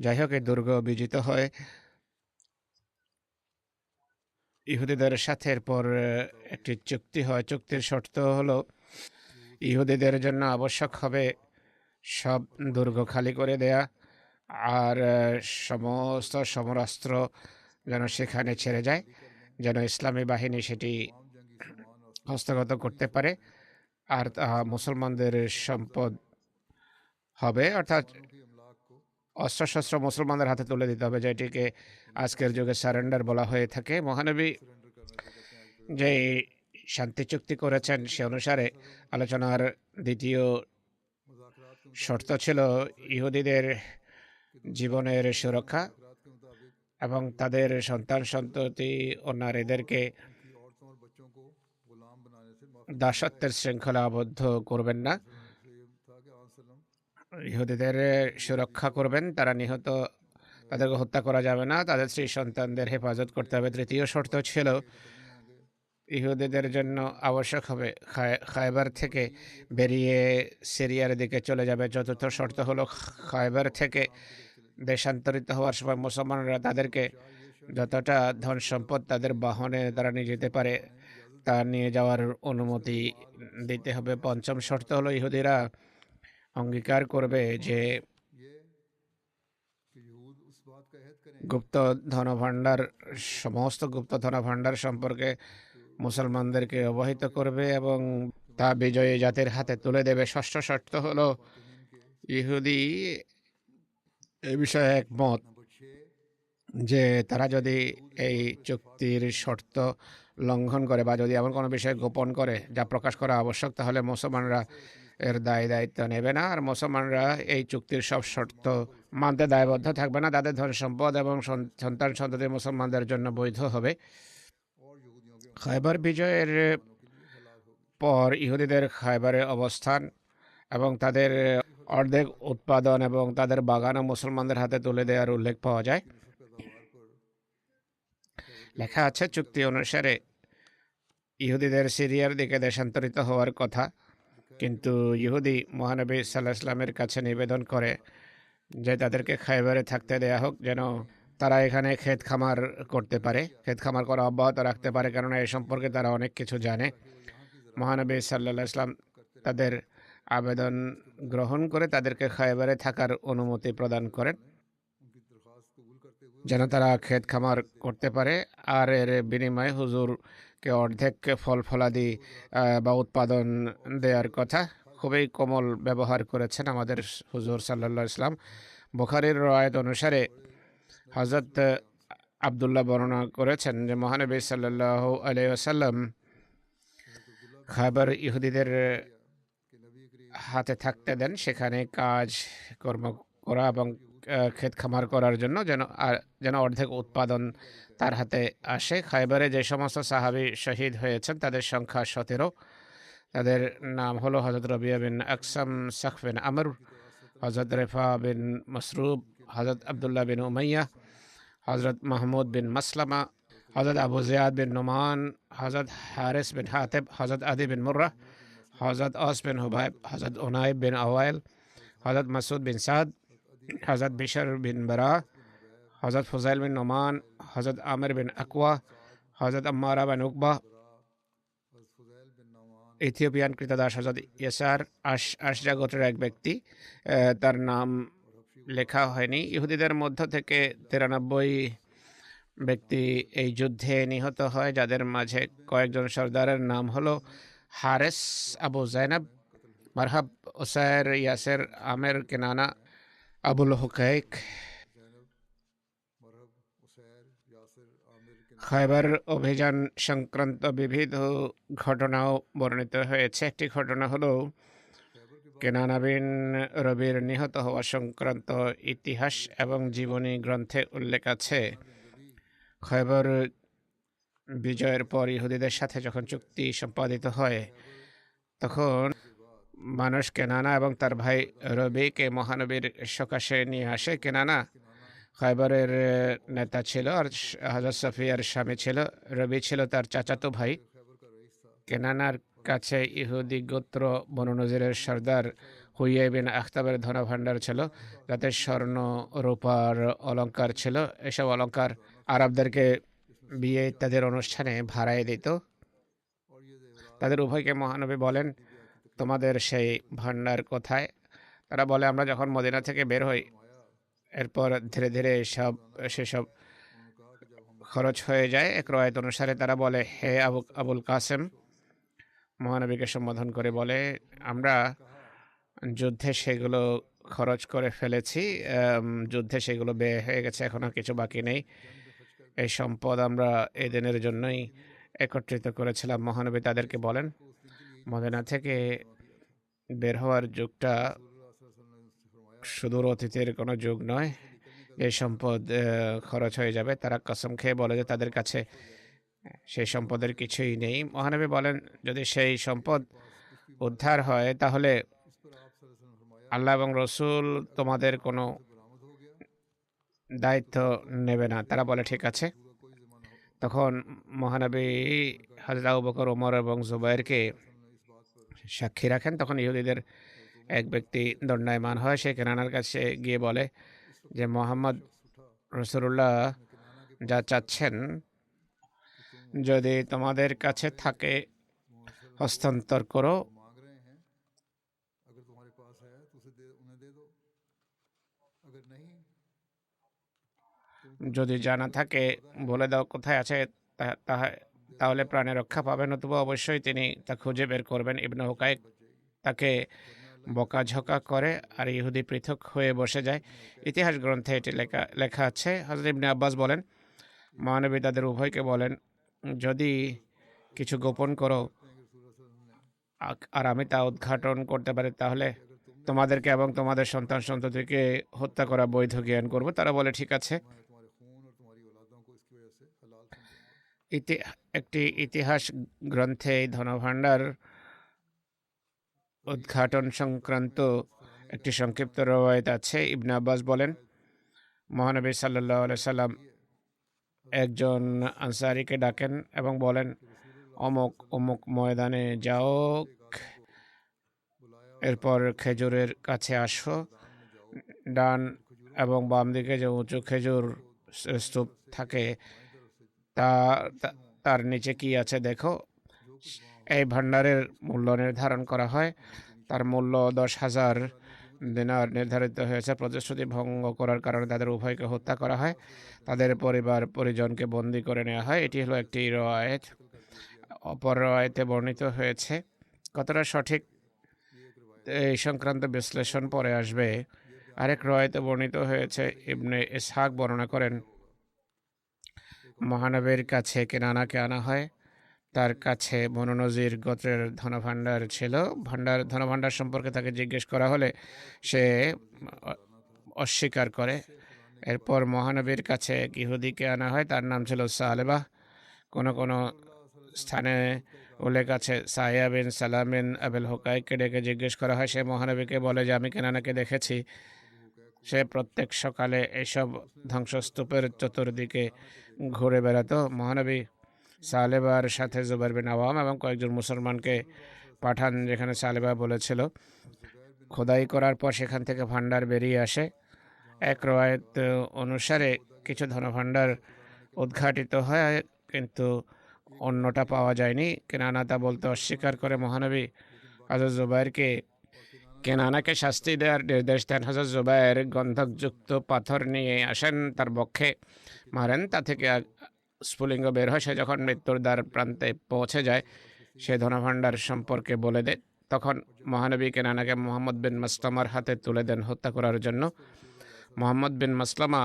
যাই হোক, এই দুর্গ বিজিত হয় ইহুদিদের সাথে। এরপর একটি চুক্তি হয়। চুক্তির শর্ত হলো ইহুদিদের জন্য আবশ্যক হবে সব দুর্গ খালি করে দেয়া, আর সমস্ত সমরাস্ত্র যেন সেখানে ছেড়ে যায়, যেন ইসলামী বাহিনী সেটি হস্তগত করতে পারে, আর মুসলমানদের সম্পদ হবে, অর্থাৎ অস্ত্রশস্ত্র মুসলমানদের হাতে তুলে দিতে হবে, যেটিকে আজকের যুগে সারেন্ডার বলা হয়ে থাকে। মহানবী যে শান্তি চুক্তি করেছেন সে অনুসারে আলোচনার দ্বিতীয় শর্ত ছিল ইহুদিদের জীবনের সুরক্ষা এবং তাদের সন্তান সন্ততি ও নারীদেরকে দাসত্বের শৃঙ্খলা আবদ্ধ করবেন না, ইহুদিদের সুরক্ষা করবেন, তারা নিহত, তাদেরকে হত্যা করা যাবে না, তাদের স্ত্রী সন্তানদের হেফাজত করতে হবে। তৃতীয় শর্ত ছিল ইহুদিদের জন্য আবশ্যক হবে খায়বার থেকে বেরিয়ে সিরিয়ার দিকে চলে যাবে। চতুর্থ শর্ত হলো খায়বার থেকে দেশান্তরিত হওয়ার সময় মুসলমানরা তাদেরকে যতটা ধন সম্পদ তাদের বাহনে তারা নিয়ে যেতে পারে তা নিয়ে যাওয়ার অনুমতি দিতে হবে। পঞ্চম শর্ত হলো ইহুদিরা অঙ্গীকার করবে যে গুপ্ত ধনভাণ্ডার, সমস্ত গুপ্ত ধনভাণ্ডার সম্পর্কে মুসলমানদেরকে অবহিত করবে এবং তা বিজয়ী জাতির হাতে তুলে দেবে। ষষ্ঠ শর্ত হলো ইহুদি এই বিষয়ে একমত যে তারা যদি এই চুক্তির শর্ত লঙ্ঘন করে বা যদি এমন কোনো বিষয় গোপন করে যা প্রকাশ করা আবশ্যক, তাহলে মুসলমানরা এর দায়িত্ব নেবে না, আর মুসলমানরা এই চুক্তির সব শর্ত মানতে দায়বদ্ধ থাকবে না। তাদের ধন সম্পদ এবং সন্তান সন্ততি মুসলমানদের জন্য বৈধ হবে। খায়বার বিজয়ের পর ইহুদিদের খায়বারে অবস্থান এবং তাদের অর্ধেক উৎপাদন এবং তাদের বাগানও মুসলমানদের হাতে তুলে দেওয়ার উল্লেখ পাওয়া যায়। লেখা আছে চুক্তি অনুসারে ইহুদিদের সিরিয়ার দিকে দেশান্তরিত হওয়ার কথা, কিন্তু ইহুদি মহানবী সাল্লাল্লাহু আলাইহি ওয়াসাল্লামের কাছে নিবেদন করে যে তাদেরকে খায়বারে থাকতে দেয়া হোক, যেন তারা এখানে ক্ষেত খামার করতে পারে, ক্ষেত খামার করা অব্যাহত রাখতে পারে, কেননা এ সম্পর্কে তারা অনেক কিছু জানে। মহানবী সাল্লাল্লাহু আলাইহি ওয়াসাল্লাম তাদের আবেদন গ্রহণ করে তাদেরকে খায়বারে থাকার অনুমতি প্রদান করেন। যেন তারা ক্ষেত খামার করতে পারে, আর এর বিনিময়ে হুজুরকে অর্ধেক ফল ফলাদি বা উৎপাদন দেওয়ার কথা। খুবই কোমল ব্যবহার করেছেন আমাদের হুজুর সাল্লাল্লাহু আলাইহি ওয়াসাল্লাম। বুখারীর রওয়ায়াত অনুসারে হযরত আব্দুল্লাহ বর্ণনা করেছেন যে মহানবী সাল্লাল্লাহু আলাইহি ওয়াসাল্লাম খায়বার ইহুদিদের হাতে থাকতে দেন, সেখানে কাজ কর্ম করা এবং ক্ষেত খামার করার জন্য, যেন অর্ধেক উৎপাদন তার হাতে আসে। খায়বারে যে সমস্ত সাহাবী শহীদ হয়েছেন তাদের সংখ্যা 17। তাদের নাম হলো হযরত রবিয়া বিন আকসাম, সাখ বিন আমর, হযরত রেফা বিন মসরুব, হযরত আবদুল্লাহ বিন উমাইয়া, হযরত মাহমুদ বিন মাসলামা, হযরত আবু জিয়াদ বিন নুমান, হযরত হারিস বিন হাতিব, হযরত আদি বিন মুর্রা, হযরত আস বিন হুবাইব, হযরত উনাইব বিন আওয়াইল, হযরত মাসুদ বিন সাদ, হযরত বিশর বিন বারা, হযরত ফুজাইল বিন নোমান, হযরত আমির বিন আকওয়া, হযরত আম্মারা বিন উকবা, ইথিওপিয়ান কৃতদাস হযরত ইয়াসার, আশজা গোত্রের এক ব্যক্তি, তার নাম লেখা হয়নি। ইহুদিদের মধ্য থেকে 93 ব্যক্তি এই যুদ্ধে নিহত হয়, যাদের মাঝে কয়েকজন সর্দারের নাম হলো হারেস, আবু জাইনাব, মারহাব, ওসাইর, ইয়াসের, আমের, কেনানা, আবুল হুকাইক। খায়বার অভিযান সংক্রান্ত বিবিধ ঘটনাও বর্ণিত হয়েছে। একটি ঘটনা হলো কেনানা বিন রবির নিহত হওয়া সংক্রান্ত ইতিহাস এবং জীবনী গ্রন্থে উল্লেখ আছে। খায়বার বিজয়ের পর ইহুদিদের সাথে যখন চুক্তি সম্পাদিত হয়, তখন মানুষ কেনানা এবং তার ভাই রবিকে মহানবীর সকাশে নিয়ে আসে। কেনানা খায়বারের নেতা ছিল আর হযরত সফিয়ার স্বামী ছিল। রবি ছিল তার চাচাতো ভাই। কেনানার কাছে ইহুদি গোত্র বনু নজিরের সর্দার হুইয়া বিন আখতাবের ধনভাণ্ডার ছিল, যাতে স্বর্ণ রূপার অলংকার ছিল। এসব অলংকার আরবদেরকে বিয়ে ইত্যাদির অনুষ্ঠানে ভাড়ায় দিত। তাদের উভয়কে মহানবী বলেন, তোমাদের সেই ভাণ্ডার কোথায়? তারা বলে, আমরা যখন মদিনা থেকে বের হই, এরপর ধীরে ধীরে সেসব খরচ হয়ে যায়। এক রওয়ায়াত অনুসারে তারা বলে, হে আবুল কাসেম, মহানবীকে সম্বোধন করে বলে, আমরা যুদ্ধে সেগুলো খরচ করে ফেলেছি, যুদ্ধে সেগুলো ব্যয় হয়ে গেছে, এখন আর কিছু বাকি নেই। এই সম্পদ আমরা এই দিনের জন্যই একত্রিত করেছিলাম। মহানবী তাদেরকে বলেন, মদিনা থেকে বের হওয়ার যুগটা সুদূর অতীতের কোনো যুগ নয়, এই সম্পদ খরচ হয়ে যাবে। তারা কসম খেয়ে বলে যে তাদের কাছে সেই সম্পদের কিছুই নেই। মহানবী বলেন, যদি সেই সম্পদ উদ্ধার হয় তাহলে আল্লাহ এবং রসুল তোমাদের কোনো দায়িত্ব নেবে না। তারা বলে, ঠিক আছে। তখন মহানবী হযরত আবু বকর, ওমর এবং জুবাইরকে সাক্ষী রাখেন। তখন ইহুদিদের এক ব্যক্তি দণ্ডায়মান হয়। সে কেনানার কাছে গিয়ে বলে যে মোহাম্মদ রাসূলুল্লাহ যা চাচ্ছেন যদি তোমাদের কাছে থাকে হস্তান্তর করো, যদি জানা থাকে বলে দাও কোথায় আছে, তাহলে প্রাণে রক্ষা পাবেন, নতুবা অবশ্যই তিনি তা খুঁজে বের করবেন। ইবনে হুকাইক তাকে বকাঝকা করে আর ইহুদি পৃথক হয়ে বসে যায়। ইতিহাস গ্রন্থে এটি লেখা আছে। হযরত ইবনে আব্বাস বলেন, মহানবী তাদের উভয়কে বলেন, যদি কিছু গোপন করো আর আমি তা উদ্ঘাটন করতে পারি, তাহলে তোমাদেরকে এবং তোমাদের সন্তান সন্ততিকে হত্যা করা বৈধ জ্ঞান করব। তারা বলে, ঠিক আছে। একটি ইতিহাস গ্রন্থে ধনভাণ্ডার উদ্ঘাটন সংক্রান্ত একটি সংক্ষিপ্ত রওয়ায়াত আছে। ইবনে আব্বাস বলেন, মহানবী সাল্লাল্লাহু আলাইহি সাল্লাম একজন আনসারীকে ডাকেন এবং বলেন, অমুক অমুক ময়দানে যাও, এরপর খেজুরের কাছে আসো, ডান এবং বাম দিকে যে উঁচু খেজুর স্তূপ থাকে তার নিচে কি আছে দেখো। এই ভাণ্ডারের মূল্য নির্ধারণ করা হয়। তার মূল্য 10,000 দিনার নির্ধারিত হয়েছে। প্রতিশ্রুতি ভঙ্গ করার কারণে তাদের উভয়কে হত্যা করা হয়, তাদের পরিবার পরিজনকে বন্দী করে নেওয়া হয়। এটি হলো একটি রওয়ায়েত। অপর রওয়ায়েতে বর্ণিত হয়েছে, কতটা সঠিক এই সংক্রান্ত বিশ্লেষণ পরে আসবে। আরেক রওয়ায়েতে বর্ণিত হয়েছে, ইবনে ইসহাক বর্ণনা করেন, মহানবীর কাছে কেনানাকে আনা হয়। তার কাছে বনু নজির গোত্রের ধনভাণ্ডার ছিল। ধনভাণ্ডার সম্পর্কে তাকে জিজ্ঞেস করা হলে সে অস্বীকার করে। এরপর মহানবীর কাছে এক ইহুদিকে আনা হয়, তার নাম ছিল সালেবাহ। কোনো কোনো স্থানে উল্লেখ আছে সাইয়া বিন সালাম বিন আবুল হুকাইককে ডেকে জিজ্ঞেস করা হয়। সে মহানবীকে বলে যে আমি কেনানাকে দেখেছি। সে প্রত্যেক সকালে এসব ধ্বংসস্তূপের চতুর্দিকে ঘুরে বেড়াতো। মহানবী সালেবার সাথে জুবাইর বিন আওয়াম এবং কয়েকজন মুসলমানকে পাঠান, যেখানে সালেবা বলেছিল খোদাই করার পর সেখান থেকে ভাণ্ডার বেরিয়ে আসে। এক রওয়ায়েত অনুসারে কিছু ধনভাণ্ডার উদ্ঘাটিত হয়, কিন্তু অন্যটা পাওয়া যায়নি। কেনানা তা বলতে অস্বীকার করে। মহানবী হযরত জুবাইরকে কেনানাকে শাস্তি দেওয়ার নির্দেশ দেন। হযরত জুবাইর গন্ধকযুক্ত পাথর নিয়ে আসেন, তার বক্ষে মারেন, তা থেকে স্ফুলিঙ্গ বের হয়। সে যখন মৃত্যুর দ্বার প্রান্তে পৌঁছে যায়, সে ধনভাণ্ডার সম্পর্কে বলে দেয়। তখন মহানবী কেনানাকে মোহাম্মদ বিন মাসলামার হাতে তুলে দেন হত্যা করার জন্য। মোহাম্মদ বিন মাসলামা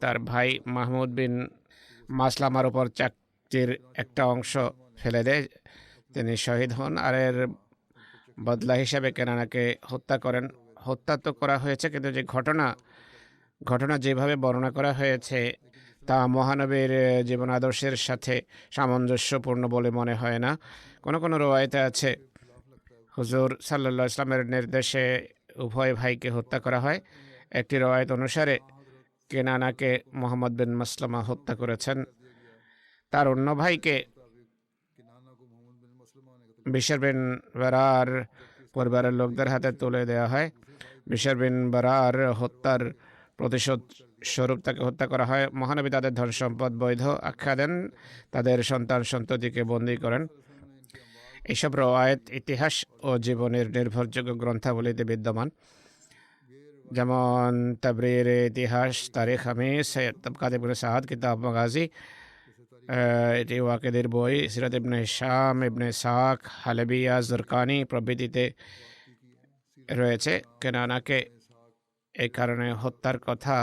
তার ভাই মাহমুদ বিন মাসলামার উপর চাকতির একটা অংশ ফেলে দেয়, তিনি শহীদ হন। আর এর বদলা হিসাবে কেনানাকে হত্যা করেন। হত্যা তো করা হয়েছে, কিন্তু যে ঘটনা যেভাবে বর্ণনা করা হয়েছে তা মহানবীর জীবন আদর্শের সাথে সামঞ্জস্যপূর্ণ বলে মনে হয় না। কোনো কোনো রওয়ায়েতে আছে হুজুর সাল্লাল্লাহু আলাইহি ইসলামের নির্দেশে উভয় ভাইকে হত্যা করা হয়। একটি রওয়ায়েত অনুসারে কেনানাকে মোহাম্মদ বিন মাসলামা হত্যা করেছেন। তার অন্য ভাইকে বিশর বিন বারার পরিবারের লোকদের হাতে তুলে দেওয়া হয়। বিশর বিন বারার হত্যার প্রতিশোধ স্বরূপ তাকে হত্যা করা হয়। মহানবী তাদের ধন সম্পদ বৈধ আখ্যা দেন, তাদের সন্তান সন্ততিকে বন্দী করেন। এইসব রওয়ায়েত ইতিহাস ও জীবনের নির্ভরযোগ্য গ্রন্থাবলীতে বিদ্যমান, যেমন তাবরির ইতিহাস, তারিখ হামিস, তাবকাত ইবনে সাদ, কিতাব মাগাজি, এটি ওয়াকিদের বই, সিরাত ইবনে হিশাম, ইবনে ইসহাক, হালাবিয়া, জুরকানি প্রভৃতিতে রয়েছে। কেনানাকে এই কারণে হত্যার কথা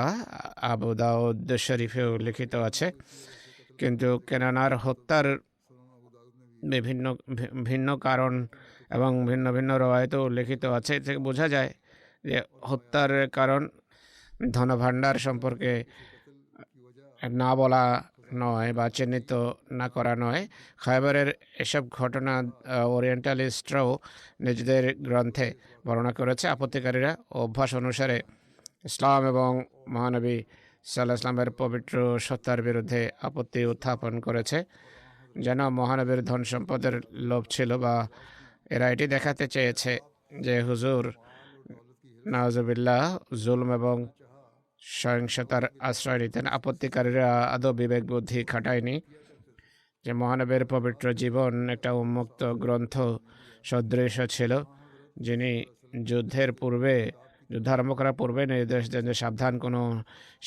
আবু দাউদ শরীফেও লিখিত আছে, কিন্তু কেনানার হত্যার বিভিন্ন ভিন্ন কারণ এবং ভিন্ন ভিন্ন রওয়ায়েতেও লিখিত আছে। এ থেকে বোঝা যায় যে হত্যার কারণ ধনভাণ্ডার সম্পর্কে না বলা নয় বা চিহ্নিত না করা নয়। খায়বারের এসব ঘটনা ওরিয়েন্টালিস্টরাও নিজেদের গ্রন্থে বর্ণনা করেছে। আপত্তিকারীরা অভ্যাস অনুসারে ইসলাম এবং মহানবী সাল্লাল্লাহু আলাইহি ইসলামের পবিত্র সত্তার বিরুদ্ধে আপত্তি উত্থাপন করেছে, যেন মহানবীর ধন সম্পদের লোভ ছিল, বা এরা এটি দেখাতে চেয়েছে যে হুজুর নাউজুবিল্লাহ জুলম এবং সহিংসতার আশ্রয় নিতেন। আপত্তিকারীরা আদৌ বিবেক বুদ্ধি খাটায়নি যে মহানবীর পবিত্র জীবন একটা উন্মুক্ত গ্রন্থ সদৃশ ছিল, যিনি যুদ্ধ আরম্ভ করার পূর্বে নির্দেশ দেন যে সাবধান, কোনো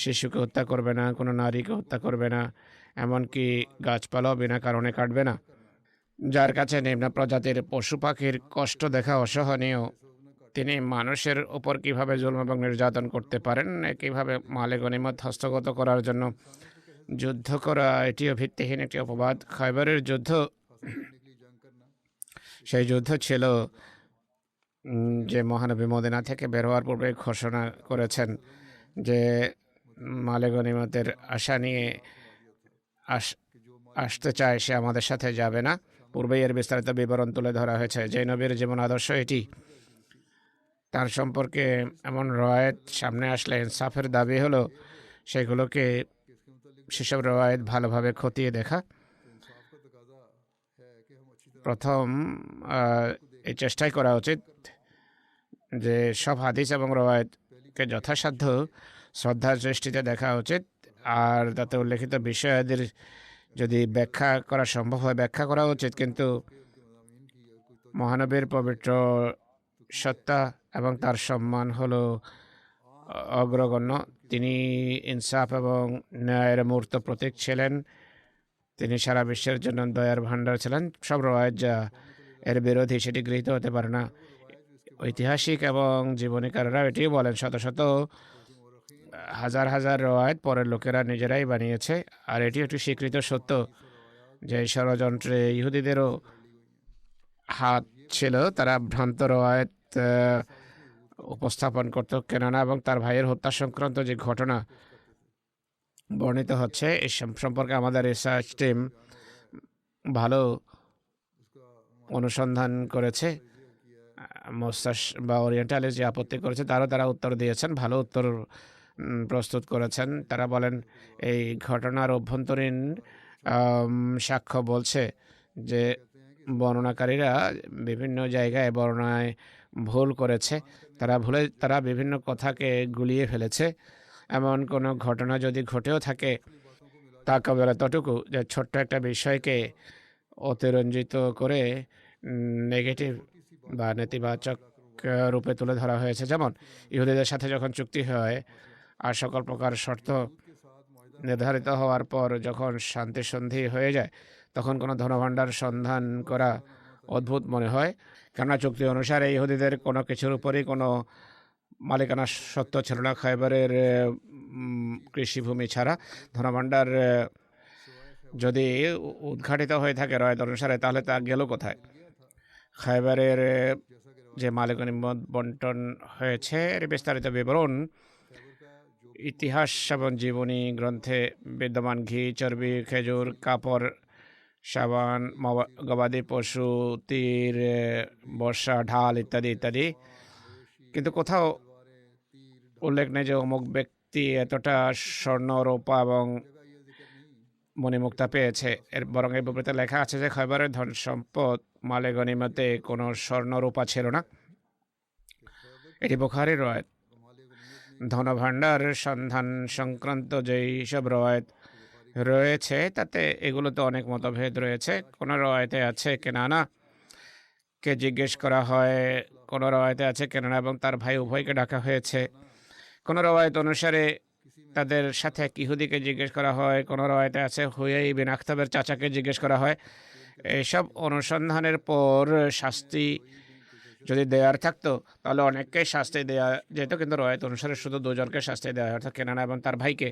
শিশুকে হত্যা করবে না, কোনো নারীকে হত্যা করবে না, এমনকি গাছপালাও বিনা কারণে কাটবে না। যার কাছে নিম্ন প্রজাতির পশু পাখির কষ্ট দেখা অসহনীয়, তিনি মানুষের ওপর কিভাবে জুলম এবং নির্যাতন করতে পারেন? একইভাবে মালে গনিমত হস্তগত করার জন্য যুদ্ধ করা এটিও ভিত্তিহীন একটি অপবাদ। খায়বারের যুদ্ধ, সেই যুদ্ধ ছিল যে মহানবী মদিনা থেকে বের হওয়ার পূর্বে ঘোষণা করেছেন যে মালে গনিমতের আশা নিয়ে আসতে চায় সে আমাদের সাথে যাবে না। পূর্বেই এর বিস্তারিত বিবরণ তুলে ধরা হয়েছে। যে নবীর জীবন আদর্শ এটি, তার সম্পর্কে এমন রওয়ায়েত সামনে আসলে ইনসাফের দাবি হলো সেগুলোকে, সেসব রওয়ায়েত ভালোভাবে খতিয়ে দেখা। প্রথম এই চেষ্টাই করা উচিত যে সব হাদিস এবং রওয়ায়েতকে যথাসাধ্য শ্রদ্ধার দৃষ্টিতে দেখা উচিত, আর তাতে উল্লেখিত বিষয়াদির যদি ব্যাখ্যা করা সম্ভব হয় ব্যাখ্যা করা উচিত। কিন্তু মহানবীর পবিত্র সত্তা এবং তার সম্মান হলো অগ্রগণ্য। তিনি ইনসাফ এবং ন্যায়ের মূর্ত প্রতীক ছিলেন। তিনি সারা বিশ্বের জন্য দয়ার ভাণ্ডার ছিলেন। সব রওয়ায়াত যা এর বিরোধী সেটি গৃহীত হতে পারে না। ঐতিহাসিক এবং জীবনীকাররা এটিও বলেন শত শত হাজার হাজার রওয়ায়াত পরের লোকেরা নিজেরাই বানিয়েছে। আর এটি একটি স্বীকৃত সত্য যে এই ষড়যন্ত্রে ইহুদিদেরও হাত ছিল। তারা ভ্রান্ত রওয়ায়াত উপস্থাপন করত। কেননা এবং তার ভাইয়ের হত্যা সংক্রান্ত যে ঘটনা বর্ণিত হচ্ছে এই সম্পর্কে আমাদের রিসার্চ টিম ভালো অনুসন্ধান করেছে। মোস্তাস বা ওরিয়েন্টালিস্ট যে আপত্তি করেছে তারা উত্তর দিয়েছেন, ভালো উত্তর প্রস্তুত করেছেন। তারা বলেন এই ঘটনার অভ্যন্তরীণ সাক্ষ্য বলছে যে বর্ণনাকারীরা বিভিন্ন জায়গায় বর্ণনায় ভুল করেছে। তারা বিভিন্ন কথাকে গুলিয়ে ফেলেছে। এমন কোনো ঘটনা যদি ঘটেও থাকে তা কেবল এতটুকু যে ছোট্ট একটা বিষয়কে অতিরঞ্জিত করে নেগেটিভ বা নেতিবাচক রূপে তুলে ধরা হয়েছে। যেমন ইহুদিদের সাথে যখন চুক্তি হয় আর সকল প্রকার শর্ত নির্ধারিত হওয়ার পর যখন শান্তি সন্ধি হয়ে যায় তখন কোনো ধনভাণ্ডার সন্ধান করা অদ্ভুত মনে হয়। কেননা চুক্তি অনুসারে ইহুদিদের কোনো কিছুর উপরই কোনো মালিকানা সত্ত্ব ছিল না খায়বারের কৃষিভূমি ছাড়া। ধনভাণ্ডার যদি উদ্ঘাটিত হয়ে থাকে রয়েত অনুসারে তাহলে তা গেল কোথায়? খায়বারের যে মালিকানা বন্টন হয়েছে এর বিস্তারিত বিবরণ ইতিহাস এবং জীবনী গ্রন্থে বিদ্যমান। ঘি, চর্বি, খেজুর, কাপড়, সাবান, গবাদি পশু, তীর, বর্ষা, ঢাল ইত্যাদি ইত্যাদি। কিন্তু কোথাও উল্লেখ নেই যে অমুক ব্যক্তি এতটা স্বর্ণ, রূপা এবং মণিমুক্তা পেয়েছে। বরং এই বিবৃতিতে লেখা আছে যে খয়বরের ধন সম্পদ মালে গনিমতে কোনো স্বর্ণ রূপা ছিল না। এটি বুখারীর রওয়ায়াত। ধনভাণ্ডার সন্ধান সংক্রান্ত যেই সব রওয়ায়াত রয়েছে তাতে এগুলোতে অনেক মতভেদ রয়েছে। কোনো রওয়ায়াতে আছে কেনানা কে জিজ্ঞেস করা হয়, কোনো রওয়ায়াতে আছে কেনানা এবং তার ভাই উভয়কে ডাকা হয়েছে। কোনো রওয়ায়াত অনুসারে তাদের সাথে এক ইহুদিকে জিজ্ঞেস করা হয়, কোনো রওয়ায়াতে আছে হুয়াই বিন আখতাবের চাচাকে জিজ্ঞেস করা হয়। এইসব অনুসন্ধানের পর শাস্তি যদি দেওয়ার থাকতো তাহলে অনেককে শাস্তি দেওয়া যেত, কিন্তু রওয়ায়াত অনুসারে শুধু দুজনকে শাস্তি দেওয়া হয়, অর্থাৎ কেনানা এবং তার ভাইকে।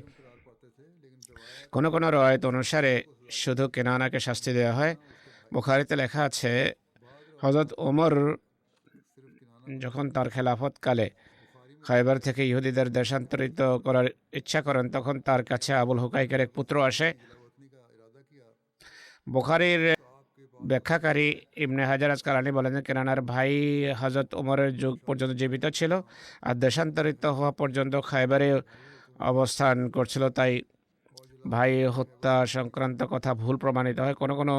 কোনো কোনো রওয়ায়াত অনুসারে শুধু কেনানাকে শাস্তি দেওয়া হয়। বুখারীতে লেখা আছে হযরত ওমর যখন তার খেলাফতকালে খায়বার থেকে ইহুদিদের দেশান্তরিত করার ইচ্ছা করেন তখন তার কাছে আবুল হুকাইকের এক পুত্র আসে। বুখারীর ব্যাখ্যাকারী ইবনে হাজার আসকালানি বলেন কেনানার ভাই হযরত ওমরের যুগ পর্যন্ত জীবিত ছিল আর দেশান্তরিত হওয়া পর্যন্ত খায়বারে অবস্থান করছিল, তাই ভাই হত্যা সংক্রান্ত কথা ভুল প্রমাণিত হয়। কোনো কোনো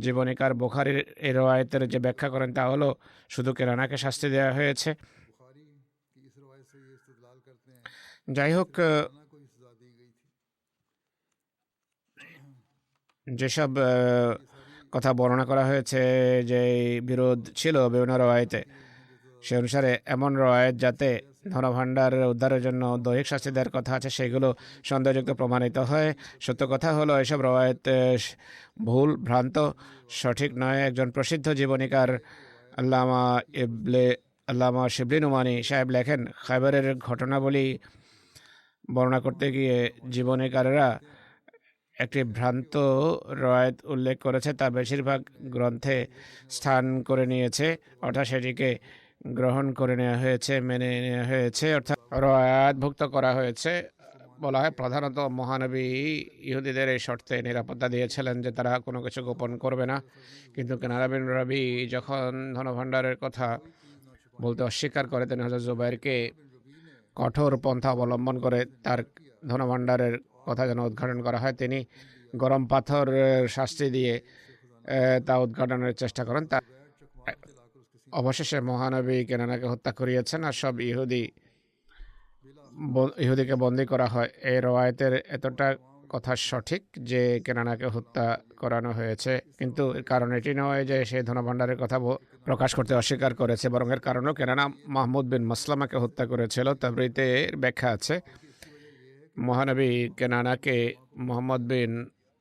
জীবনীকার বুখারীর এই রওয়ায়াতের যে ব্যাখ্যা করেন তা হলো শুধু কেনানাকে শাস্তি দেওয়া হয়েছে। যাই হোক, যেসব কথা বর্ণনা করা হয়েছে যে বিরোধ ছিল বিভিন্ন রওয়ায়াতে, সে অনুসারে এমন রওয়ায়াত যাতে ধনভাণ্ডার উদ্ধারের জন্য দৈহিক শাস্তি দেওয়ার কথা আছে সেগুলো সন্দেহযুক্ত প্রমাণিত হয়। সত্য কথা হলো এসব রওয়ায়াত ভুল, ভ্রান্ত, সঠিক নয়। একজন প্রসিদ্ধ জীবনীকার আল্লামা শিবলি নুমানি সাহেব লেখেন খায়বারের ঘটনাবলী বর্ণনা করতে গিয়ে জীবনীকারেরা একটি ভ্রান্ত রওয়ায়াত উল্লেখ করেছে, তা বেশিরভাগ গ্রন্থে স্থান করে নিয়েছে, অর্থাৎ সেটিকে গ্রহণ করে নেওয়া হয়েছে, মেনে নেওয়া হয়েছে, অর্থাৎ রওয়ায়াতভুক্ত করা হয়েছে। বলা হয় প্রধানত মহানবী ইহুদিদের এই শর্তে নিরাপত্তা দিয়েছিলেন যে তারা কোনো কিছু গোপন করবে না। কিন্তু কেনানা বিন রবি যখন ধনভাণ্ডারের কথা বলতে অস্বীকার করে তিনি হযরত জুবাইরকে কঠোর পন্থা অবলম্বন করে তার ধনভাণ্ডারের কথা যেন উদ্ঘাটন করা হয়। তিনি গরম পাথর শাস্তি দিয়ে তা উদ্ঘাটনের চেষ্টা করেন। তা অবশেষে মহানবী কেনানাকে হত্যা করিয়েছেন আর সব ইহুদিকে বন্দী করা হয়। এই রওয়ায়াতের এতটা কথা সঠিক যে কেনানাকে হত্যা করানো হয়েছে, কিন্তু কারণ এটি নয় যে সেই ধনভাণ্ডারের কথা প্রকাশ করতে অস্বীকার করেছে, বরং এর কারণও কেননা মাহমুদ বিন মাসলামাকে হত্যা করেছিল। তাবরিতে ব্যাখ্যা আছে, মহানবী কেনানাকে মোহাম্মদ বিন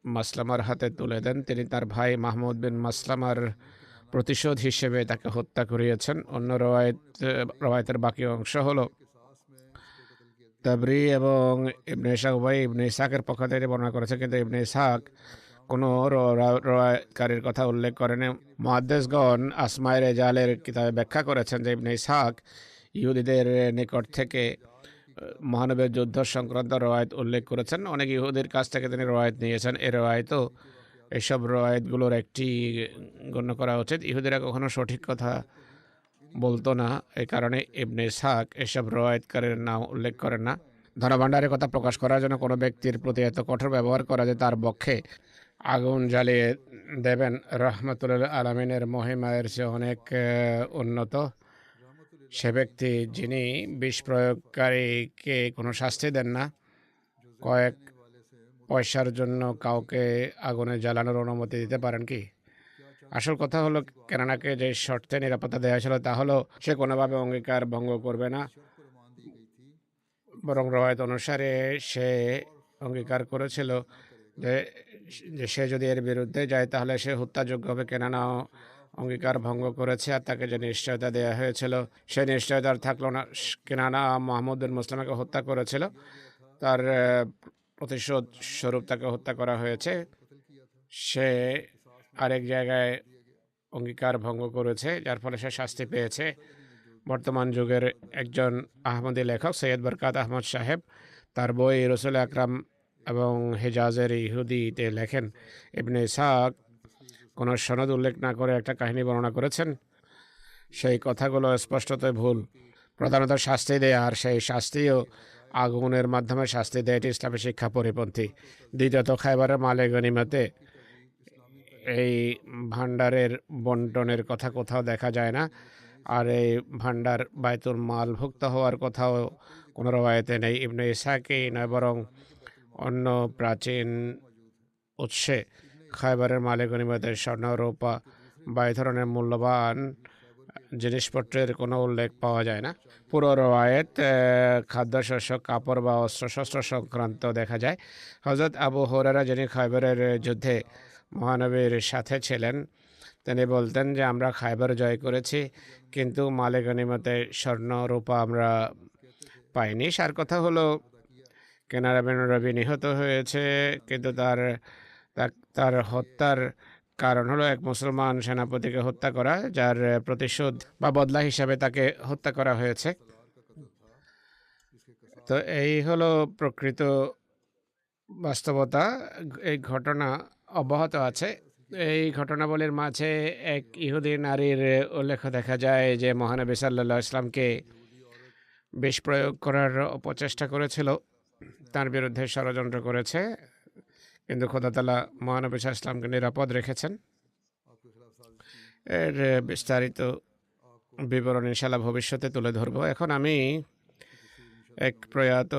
মাসলামার হাতে তুলে দেন। তিনি তার ভাই মাহমুদ বিন মাসলামার প্রতিশোধ হিসেবে তাকে হত্যা করিয়েছেন। অন্য রওয়ায়তের বাকি অংশ হলো তাবরি এবং ইবনে ইসহাক উভয় ইবনে ইসহাকের পক্ষ থেকে বর্ণনা করেছে, কিন্তু ইবনে ইসহাক কোনো রওয়ায়তকারীর কথা উল্লেখ করেন। মুহাদ্দিসগণ আসমায়ে রিজালের কিতাবে ব্যাখ্যা করেছেন যে ইবনে ইসহাক ইহুদিদের নিকট থেকে মহানবীর যুদ্ধ সংক্রান্ত রওয়ায়ত উল্লেখ করেছেন। অনেক ইহুদির কাছ থেকে তিনি রওয়ায়ত নিয়েছেন। এই রওয়ায়তও এইসব রওয়ায়তগুলোর একটি গণ্য করা উচিত। ইহুদিরা কখনো সঠিক কথা বলতো না, এই কারণে ইবনে ইসহাক এসব রওয়ায়তকারীর নাম উল্লেখ করেন না। ধনভাণ্ডারের কথা প্রকাশ করার জন্য কোনো ব্যক্তির প্রতি এত কঠোর ব্যবহার করা যে তার পক্ষে আগুন জ্বালিয়ে দেবেন রহমতুল আলমিনের মহিমায়ের চেয়ে অনেক উন্নত। সে ব্যক্তি যিনি বিষ প্রয়োগকারীকে কোনো শাস্তি দেন না, কয়েক পয়সার জন্য কাউকে আগুনে জ্বালানোর অনুমতি দিতে পারেন কি? আসল কথা হলো কেনানাকে যে শর্তে নিরাপত্তা দেওয়া ছিল তা হলো সে কোনোভাবে অঙ্গীকার ভঙ্গ করবে না, বরং রওয়ায়ত অনুসারে সে অঙ্গীকার করেছিল যে সে যদি এর বিরুদ্ধে যায় তাহলে সে হত্যাযোগ্য হবে। কেনানাও অঙ্গীকার ভঙ্গ করেছে আর তাকে যে নিশ্চয়তা দেওয়া হয়েছিল সেই নিশ্চয়তা আর থাকলো না। কেনানা মাহমুদ বিন মাসলামাকে হত্যা করেছিল, তার প্রতিশোধ স্বরূপ তাকে হত্যা করা হয়েছে। সে আরেক জায়গায় অঙ্গীকার ভঙ্গ করেছে, যার ফলে সে শাস্তি পেয়েছে। বর্তমান যুগের একজন আহমদী লেখক সৈয়দ বরকাত আহমদ সাহেব তার বই রসুল আকরাম এবং হেজাজের ইহুদিতে লেখেন, ইবনে ইসহাক কোনো সনদ উল্লেখ না করে একটা কাহিনী বর্ণনা করেছেন। সেই কথাগুলো স্পষ্টতই ভুল। প্রধানত শাস্তি দেয়, আর সেই শাস্তিও আগুনের মাধ্যমে শাস্তি দেয়, এটি ইসলামী শিক্ষা পরিপন্থী। দ্বিতীয়ত, খায়বারের মালে গনিমতে এই ভাণ্ডারের বন্টনের কথা কোথাও দেখা যায় না, আর এই ভাণ্ডার বাইতুল মালভুক্ত হওয়ার কথাও কোনো রওয়ায়েতে নেই। ইবনে ইসহাকই নয় বরং অন্য প্রাচীন উৎসে খায়বারের মালে গনিমতের স্বর্ণ, রূপা বা এই ধরনের মূল্যবান জিনিসপত্রের কোনো উল্লেখ পাওয়া যায় না। পুরো রওয়ায়েত খাদ্যশস্য, কাপড় বা অস্ত্রশস্ত্র সংক্রান্ত দেখা যায়। হযরত আবু হুরায়রা, যিনি খায়বারের যুদ্ধে মহানবীর সাথে ছিলেন, তিনি বলতেন যে আমরা খায়বার জয় করেছি, কিন্তু মালে গনিমতে স্বর্ণ রূপা আমরা পাইনি। সার কথা হলো কেনারা বিন রবি নিহত হয়েছে, কিন্তু তার হত্যার কারণ হলো এক মুসলমান সেনাপতিকে হত্যা করা, যার প্রতিশোধ বা বদলা হিসাবে তাকে হত্যা করা হয়েছে। তো এই হলো প্রকৃত বাস্তবতা। এই ঘটনা অব্যাহত আছে। এই ঘটনাবলীর মাঝে এক ইহুদি নারীর উল্লেখ দেখা যায় যে মহানবী সাল্লাল্লাহু আলাইহি ইসলামকে বিষ প্রয়োগ করার অপচেষ্টা করেছিল, তার বিরুদ্ধে ষড়যন্ত্র করেছে, কিন্তু খোদা তাআলা মহানবী সাল্লাল্লাহু আলাইহি ইসলামকে নিরাপদ রেখেছেন। এর বিস্তারিত বিবরণ ইনশাআল্লাহ ভবিষ্যতে তুলে ধরব। এখন আমি এক প্রয়াত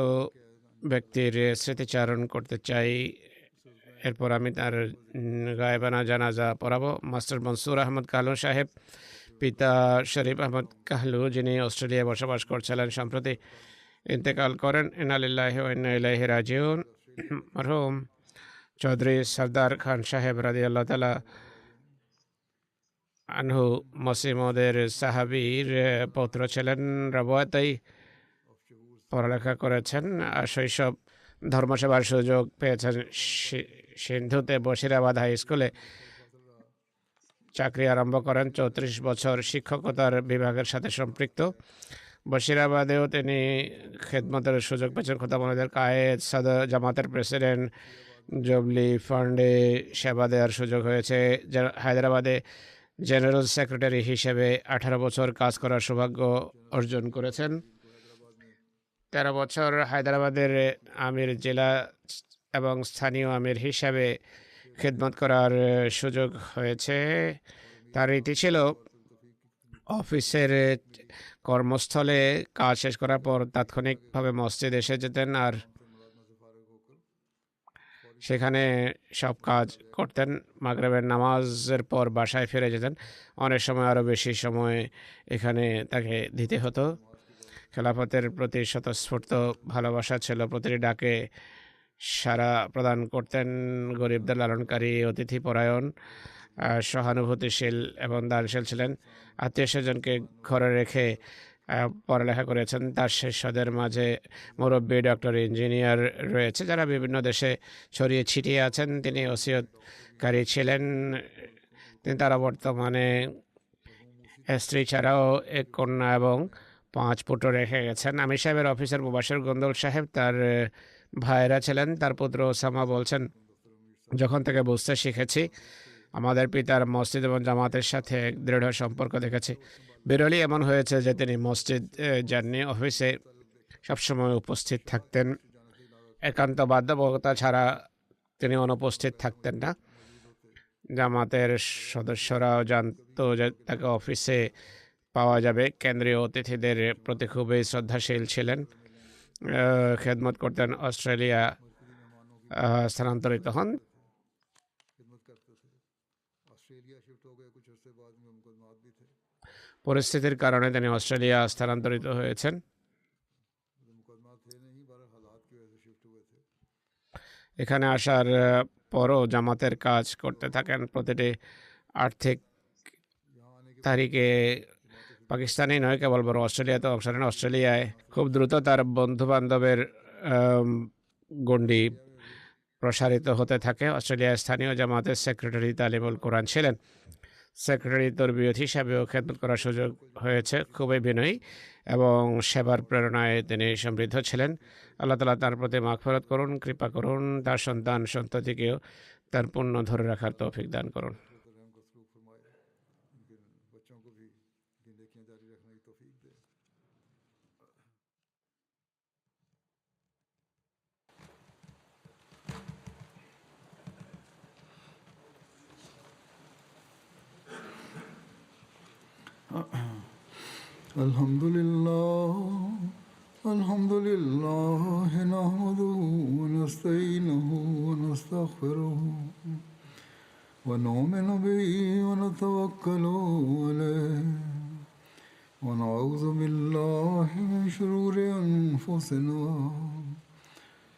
ব্যক্তির স্মৃতিচারণ করতে চাই, এরপর আমি তার গায়েবানা জানাজা পড়াবো। মাস্টার মনসুর আহমদ কাহলু সাহেব, পিতা শরীফ আহমদ কাহলু, যিনি অস্ট্রেলিয়ায় বসবাস করছিলেন, সম্প্রতি ইন্তেকাল করেন। ইন্না লিল্লাহি ওয়া ইন্না ইলাইহি রাজিউন। মরহুম চৌধুরী সরদার খান সাহেব রাদিয়াল্লাহু তাআলা আনহু মসিমদের সাহাবীর পৌত্র ছিলেন। রবায়াতেই পড়ালেখা করেছেন আর শৈশব ধর্মসেবার সুযোগ পেয়েছেন। সিন্ধুতে বশিরাবাদ হাই স্কুলে চাকরি আরম্ভ করেন। 34 বছর শিক্ষকতার বিভাগের সাথে সম্পৃক্ত। বশিরাবাদেও তিনি খেদমতের সুযোগ পেয়েছেন। খোদাবন্দের কায়েদ, সদর জামাতের প্রেসিডেন্ট, জবলি ফান্ডে সেবা দেওয়ার সুযোগ হয়েছে। হায়দ্রাবাদে জেনারেল সেক্রেটারি হিসেবে 18 বছর কাজ করার সৌভাগ্য অর্জন করেছেন। 13 বছর হায়দ্রাবাদের আমির জেলা এবং স্থানীয় আমির হিসাবে খেদমত করার সুযোগ হয়েছে। তার রীতি ছিল অফিসের কর্মস্থলে কাজ শেষ করার পর তাৎক্ষণিকভাবে মসজিদ এসে যেতেন আর সেখানে সব কাজ করতেন। মাগরিবের নামাজের পর বাসায় ফিরে যেতেন। অনেক সময় আরও বেশি সময় এখানে তাকে দিতে হতো। খেলাফতের প্রতি স্বতঃস্ফূর্ত ভালোবাসা ছিল। প্রতিটি ডাকে সাড়া প্রদান করতেন। গরিবদের লালনকারী, অতিথিপরায়ণ, সহানুভূতিশীল এবং দানশীল ছিলেন। আত্মীয় স্বজনকে ঘরে রেখে পড়ালেখা করেছেন। তার শিষ্যদের মাঝে মুরব্বী, ডক্টর, ইঞ্জিনিয়ার রয়েছে যারা বিভিন্ন দেশে ছড়িয়ে ছিটিয়ে আছেন। তিনি ওসিয়তকারী ছিলেন। তিনি তারা বর্তমানে স্ত্রী ছাড়াও এক কন্যা এবং 5 পুত্র রেখে গেছেন। আমির সাহেবের অফিসার মুবাশির গন্দল সাহেব তার ভাইয়েরা ছিলেন। তার পুত্র ওসামা বলছেন, যখন থেকে বুঝতে শিখেছি আমাদের পিতার মসজিদ এবং জামাতের সাথে এক দৃঢ় সম্পর্ক দেখেছি। বিরলি এমন হয়েছে যে তিনি মসজিদ যাননি, অফিসে সবসময় উপস্থিত থাকতেন। একান্ত বাধ্যবাধকতা ছাড়া তিনি অনুপস্থিত থাকতেন না। জামাতের সদস্যরাও জানতো যে তাকে অফিসে পাওয়া যাবে। কেন্দ্রীয় অতিথিদের প্রতি খুবই শ্রদ্ধাশীল ছিলেন। খেদমত করতেন। অস্ট্রেলিয়া স্থানান্তরিত হন। পরিস্থিতির কারণে তিনি অস্ট্রেলিয়া স্থানান্তরিত হয়েছেন। এখানে আসার পরও জামাতের কাজ করতে থাকেন। প্রতিটি আর্থিক তারিখে পাকিস্তানি নয়, কেবল বড় অস্ট্রেলিয়াতে অংশ নেন। অস্ট্রেলিয়ায় খুব দ্রুত তার বন্ধু বান্ধবের গণ্ডি প্রসারিত হতে থাকে। অস্ট্রেলিয়ার স্থানীয় জামাতের সেক্রেটারি তালিমুল কোরআন ছিলেন। সেক্রেটারি তরবিয়ত হিসাবেও খেদমত করার সুযোগ হয়েছে। খুবই বিনয়ী এবং সেবার প্রেরণায় তিনি সমৃদ্ধ ছিলেন। আল্লাহ তাআলা তার প্রতি মাগফিরাত করুন, কৃপা করুন। তার সন্তান সন্ততিকেও তার পুণ্য ধরে রাখার তৌফিক দান করুন। الحمد لله الحمد لله نحمده ونستعينه ونستغفره ونؤمن به ونتوكل عليه ونعوذ بالله من شرور أنفسنا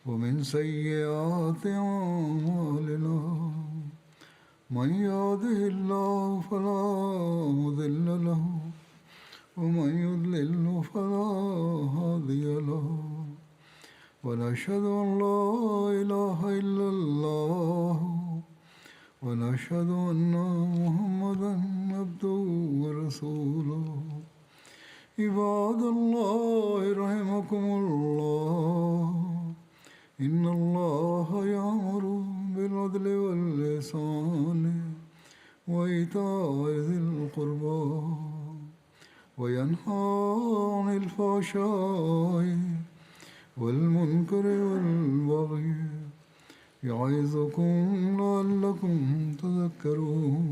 ومن سيئات أعمالنا من يهده الله فلا مضل له ومن يضلل فلا هادي له ونشهد أن لا إله إلا الله ونشهد أن محمدا عبده ورسوله عباد الله رحمكم الله إن الله يأمر بالعدل والإحسان وإيتاء ذي القربى وينهى عن الفحشاء والمنكر والبغي يعظكم لعلكم تذكرون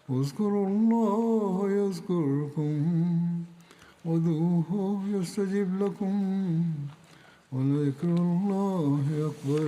اذكروا الله يذكركم ودعوه يستجب لكم ولذكر الله أكبر